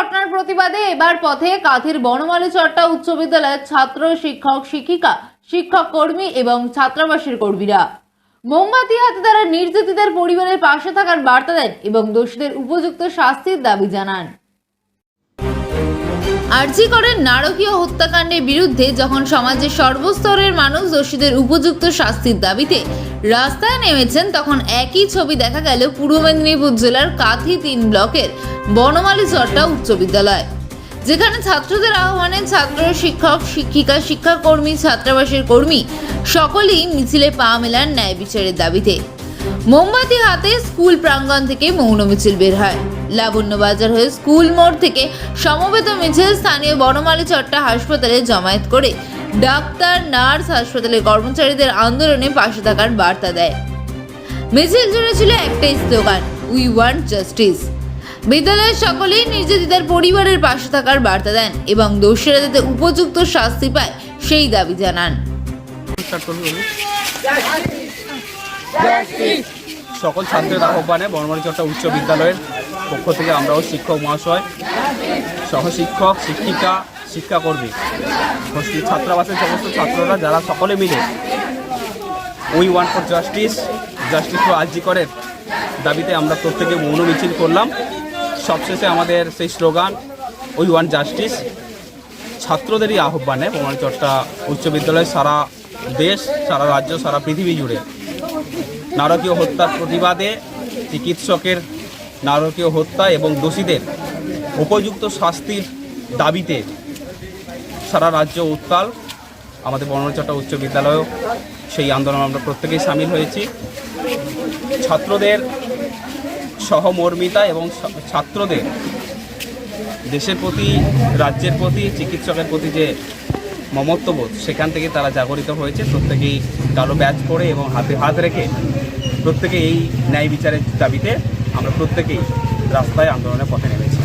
ঘটনার প্রতিবাদে এবার পথে কাঁথির বনমালী চট্টা উচ্চ বিদ্যালয়ের ছাত্র, শিক্ষক, শিক্ষিকা, শিক্ষক কর্মী এবং ছাত্রাবাসের কর্মীরা মোমবাতি হাতে তারা নির্যাতিতার পরিবারের পাশে থাকার বার্তা দেন এবং দোষীদের উপযুক্ত শাস্তির দাবি জানান। আরজি করেন নারকীয় হত্যাকাণ্ডের বিরুদ্ধে যখন সমাজের সর্বস্তরের মানুষ দোষীদের উপযুক্ত শাস্তির দাবিতে রাস্তায় নেমেছেন, তখন একই ছবি দেখা গেল পূর্ব মেদিনীপুর জেলার কাঁথি 3 ব্লকের বনমালী চট্টা উচ্চ বিদ্যালয়, যেখানে ছাত্রদের আহ্বানে ছাত্র, শিক্ষক, শিক্ষিকা, শিক্ষাকর্মী, ছাত্রাবাসের কর্মী সকলেই মিছিলে পা মেলান ন্যায় বিচারের দাবিতে। মোমবাতি হাতে স্কুল প্রাঙ্গণ থেকে মৌন মিছিল বের হয়। লাবণ্য বাজার হয়ে স্কুল মোড় থেকে সমবেত মিছিল স্থানীয় বনমালী চট্টা হাসপাতালে জমায়েত করে ডাক্তার, নার্স, হাসপাতালের কর্মচারীদের আন্দোলনে পাশে থাকার বার্তা দেয়। মিছিল জুড়ে ছিল একটাই স্লোগান, উই ওয়ান্ট জাস্টিস। বিদ্যালয়ের সকলেই নির্যাতিতার পরিবারের পাশে থাকার বার্তা দেন এবং দোষীরা যাতে উপযুক্ত শাস্তি পায় সেই দাবি জানান। সকল ছাত্রের আহ্বানে বনমালী চট্টা উচ্চ বিদ্যালয়ের পক্ষ থেকে আমরাও শিক্ষক মহাশয়, সহশিক্ষক, শিক্ষিকা, শিক্ষাকর্মী, ছাত্রাবাসের সমস্ত ছাত্ররা যারা সকলে মিলে we want for justice, justice for RG করের দাবিতে আমরা প্রত্যেকে মৌন মিছিল করলাম। সবশেষে আমাদের সেই স্লোগান উই ওয়ান্ট জাস্টিস ছাত্রদেরই আহ্বানে বনমালী চট্টা উচ্চ বিদ্যালয় সারা দেশ, সারা রাজ্য, সারা পৃথিবী জুড়ে নারকীয় হত্যার প্রতিবাদে, চিকিৎসকের নারকীয় হত্যা এবং দোষীদের উপযুক্ত শাস্তির দাবিতে সারা রাজ্য উত্তাল। আমাদের বনমালী চট্টা উচ্চ বিদ্যালয়েও সেই আন্দোলনে আমরা প্রত্যেকেই সামিল হয়েছি। ছাত্রদের সহমর্মিতা এবং ছাত্রদের দেশের প্রতি, রাজ্যের প্রতি, চিকিৎসকের প্রতি যে মমত্ববোধ, সেখান থেকে তারা জাগরিত হয়েছে। প্রত্যেকেই কালো ব্যাজ পরে এবং হাতে হাত রেখে প্রত্যেকে এই ন্যায় বিচারের দাবিতে আমরা প্রত্যেকেই রাস্তায় আন্দোলনের পথে নেমেছি।